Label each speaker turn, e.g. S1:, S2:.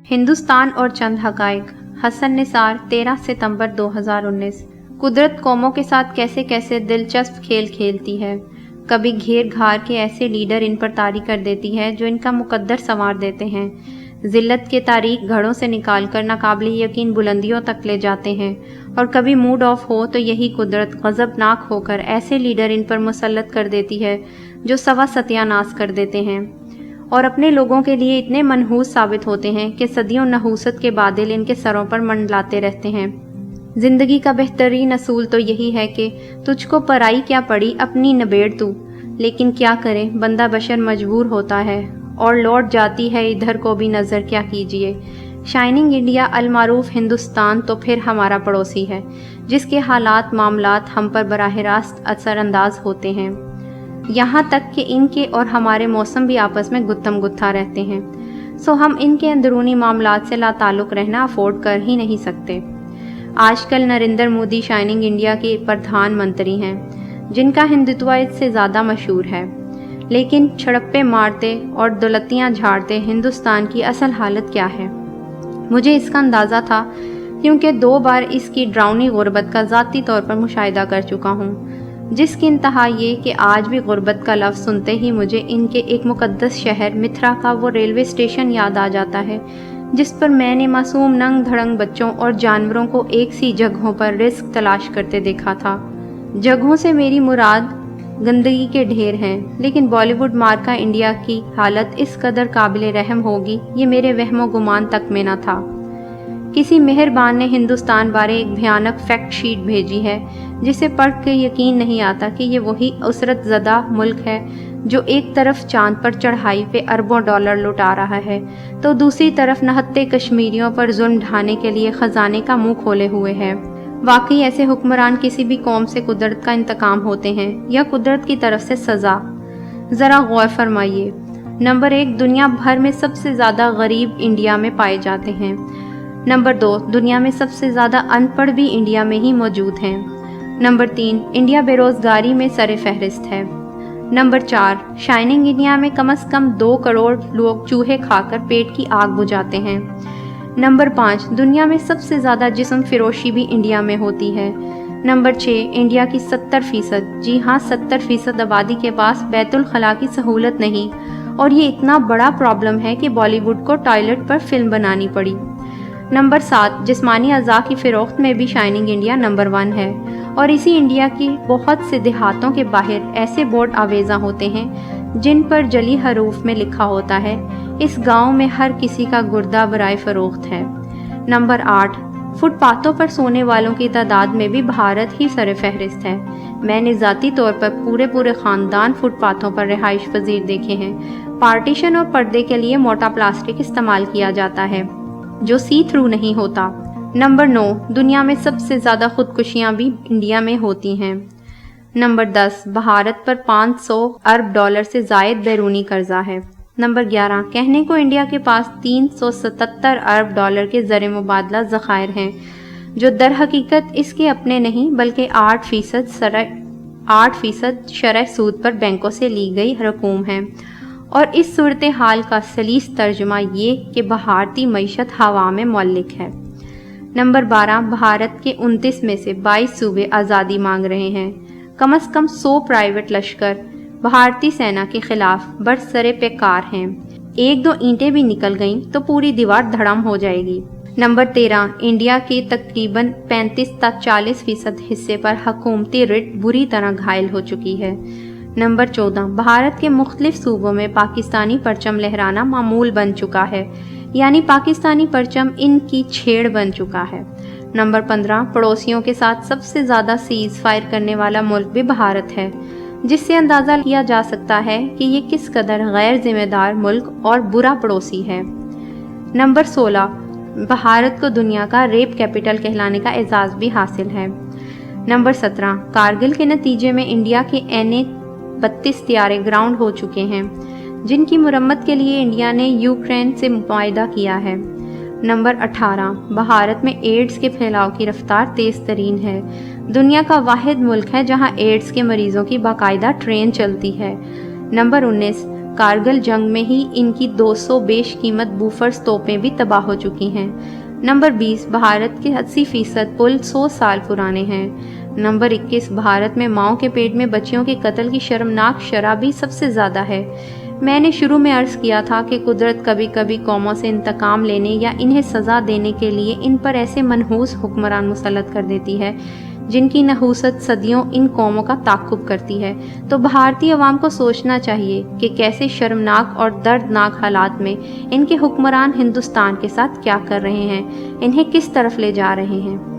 S1: हिंदुस्तान और चंद हकाइक। हसन निसार, 13 सितंबर 2019। कुदरत कौमों के साथ कैसे कैसे दिलचस्प खेल खेलती है। कभी घेर घार के ऐसे लीडर इन पर तारी कर देती है जो इनका मुकद्दर संवार देते हैं। जिल्लत के तारीख घड़ों से निकालकर नाकाबिले यकीन बुलंदियों तक ले जाते हैं। और कभी मूड ऑफ हो तो यही कुदरत गज़बनाक होकर ऐसे लीडर इन पर मुसल्लत कर देती है जो सवा सत्यानाश कर देते हैं और अपने लोगों के लिए इतने मनहूस साबित होते हैं कि सदियों नहूसत के बादल इनके सरों पर मंडलाते रहते हैं। जिंदगी का बेहतरीन असूल तो यही है कि तुझको पराई क्या पड़ी, अपनी नबेड़ तू। लेकिन क्या करे, बंदा बशर मजबूर होता है और लौट जाती है इधर को भी नज़र, क्या कीजिए। शाइनिंग इंडिया अलमारूफ हिंदुस्तान तो फिर हमारा पड़ोसी है जिसके हालात मामलात हम पर बराह रास्त असरअंदाज होते हैं। यहाँ तक कि इनके और हमारे मौसम भी आपस में गुत्थम गुत्था रहते हैं। सो हम इनके अंदरूनी मामलात से लाताल्लुक़ रहना अफोर्ड कर ही नहीं सकते। आजकल नरेंद्र मोदी शाइनिंग इंडिया के प्रधानमंत्री हैं जिनका हिंदुत्व इससे ज़्यादा मशहूर है, लेकिन छड़प्पे मारते और दौलतियाँ झाड़ते हिंदुस्तान की असल हालत क्या है। मुझे इसका अंदाज़ा था क्योंकि 2 बार इसकी ड्राउनी गुर्बत का ज़ाती तौर पर मुशाहिदा कर चुका हूँ, जिसकी इंतहा ये कि आज भी गुर्बत का लफ्ज़ सुनते ही मुझे इनके एक मुक़द्दस शहर मिथ्रा का वो रेलवे स्टेशन याद आ जाता है जिस पर मैंने मासूम नंग धड़ंग बच्चों और जानवरों को एक सी जगहों पर रिस्क तलाश करते देखा था। जगहों से मेरी मुराद गंदगी के ढेर हैं, लेकिन बॉलीवुड मार्का इंडिया की हालत इस कदर काबिले रहम होगी ये मेरे वहमो गुमान तक में न था। किसी मेहरबान ने हिंदुस्तान बारे एक भयानक फैक्ट शीट भेजी है जिसे पढ़ के यकीन नहीं आता कि ये वही उसरत ज़दा मुल्क है जो एक तरफ चांद पर चढ़ाई पे अरबों डॉलर लुटा रहा है तो दूसरी तरफ नहत्ते कश्मीरियों पर जुल्म ढाने के लिए खजाने का मुंह खोले हुए है। वाकई ऐसे हुक्मरान किसी भी कौम से कुदरत का इंतकाम होते हैं या कुदरत की तरफ से सज़ा। ज़रा गौर फरमाइए। नंबर 1, दुनिया भर में सबसे ज़्यादा गरीब इंडिया में पाए जाते हैं। नंबर 2, दुनिया में सबसे ज़्यादा अनपढ़ भी इंडिया में ही मौजूद हैं। नंबर 3, इंडिया बेरोज़गारी में सरे फहरिस्त है। नंबर 4, शाइनिंग इंडिया में कम से कम 2 करोड़ लोग चूहे खाकर पेट की आग बुझाते हैं। नंबर 5, दुनिया में सबसे ज़्यादा जिस्म फिरोशी भी इंडिया में होती है। नंबर 6, इंडिया की 70%, जी हाँ 70% आबादी के पास बैतुल खला की सहूलत नहीं, और ये इतना बड़ा प्रॉब्लम है कि बॉलीवुड को टॉयलेट पर फिल्म बनानी पड़ी। नंबर 7, जिस्मानी अज़ा की फ़रोख्त में भी शाइनिंग इंडिया नंबर 1 है, और इसी इंडिया की बहुत से देहातों के बाहर ऐसे बोर्ड आवेज़ा होते हैं जिन पर जली हरूफ में लिखा होता है इस गांव में हर किसी का गुर्दा बराए फ़रोख्त है। नंबर 8, फुटपाथों पर सोने वालों की तादाद में भी भारत ही सर फहरिस्त है। मैंने ज़ाती तौर पर पूरे ख़ानदान फुटपाथों पर रिहाइश पजीर देखे हैं। पार्टीशन और पर्दे के लिए मोटा प्लास्टिक इस्तेमाल किया जाता है जो सी थ्रू नहीं होता। नंबर 9, दुनिया में सबसे ज़्यादा खुदकुशियाँ भी इंडिया में होती हैं। नंबर 10, भारत पर 500 अरब डॉलर से ज़ायद बैरूनी कर्जा है। नंबर 11, कहने को इंडिया के पास 377 अरब डॉलर के ज़र मुबादला ज़खायर हैं जो दर हकीकत इसके अपने नहीं बल्कि 8% शरह सूद पर बैंकों से ली गई रकूम है। और इस सूरत हाल का सलीस तर्जुमा ये कि भारतीय मईशत हवा में मौलिक है। नंबर 12, भारत के 29 में से 22 सूबे आज़ादी मांग रहे हैं। कम से कम 100 प्राइवेट लश्कर भारतीय सेना के खिलाफ बरसरे पे कार हैं। 1-2 ईंटें भी निकल गईं तो पूरी दीवार धड़म हो जाएगी। नंबर 13, इंडिया के तकरीबन 35-40% हिस्से पर हुकूमती रिट बुरी तरह घायल हो चुकी है। नंबर 14, भारत के मुख्तलिफ सूबों में पाकिस्तानी परचम लहराना मामूल बन चुका है, यानी पाकिस्तानी परचम इनकी छेड़ बन चुका है। नंबर 15, पड़ोसियों के साथ सबसे ज़्यादा सीज फायर करने वाला मुल्क भी भारत है, जिससे अंदाज़ा किया जा सकता है कि ये किस कदर गैर जिम्मेदार मुल्क और बुरा पड़ोसी है। नंबर 16, भारत को दुनिया का रेप कैपिटल कहलाने का एजाज़ भी हासिल है। नंबर 17, कारगिल के नतीजे में इंडिया के NA-32 तैयारे ग्राउंड हो चुके हैं जिनकी मुरम्मत के लिए इंडिया ने यूक्रेन से मुआहदा किया है। नंबर 18, भारत में एड्स के फैलाव की रफ्तार तेज़ तरीन है। दुनिया का वाहिद मुल्क है जहां एड्स के मरीजों की बाकायदा ट्रेन चलती है। नंबर 19, कारगिल जंग में ही इनकी 200 बेश कीमत बूफर्स तोपें भी तबाह हो चुकी हैं। नंबर 20, भारत के 80% पुल 100 साल पुराने हैं। नंबर 21, भारत में माओं के पेट में बच्चियों के कत्ल की शर्मनाक शरह भी सबसे ज़्यादा है। मैंने शुरू में अर्ज़ किया था कि कुदरत कभी कभी कौमों से इंतकाम लेने या इन्हें सज़ा देने के लिए इन पर ऐसे मनहूस हुक्मरान मुसल्लत कर देती है जिनकी नहूसत सदियों इन कौमों का ताक़ुब करती है। तो भारतीय अवाम को सोचना चाहिए कि कैसे शर्मनाक और दर्दनाक हालात में इनके हुक्मरान हिंदुस्तान के साथ क्या कर रहे हैं, इन्हें किस तरफ ले जा रहे हैं।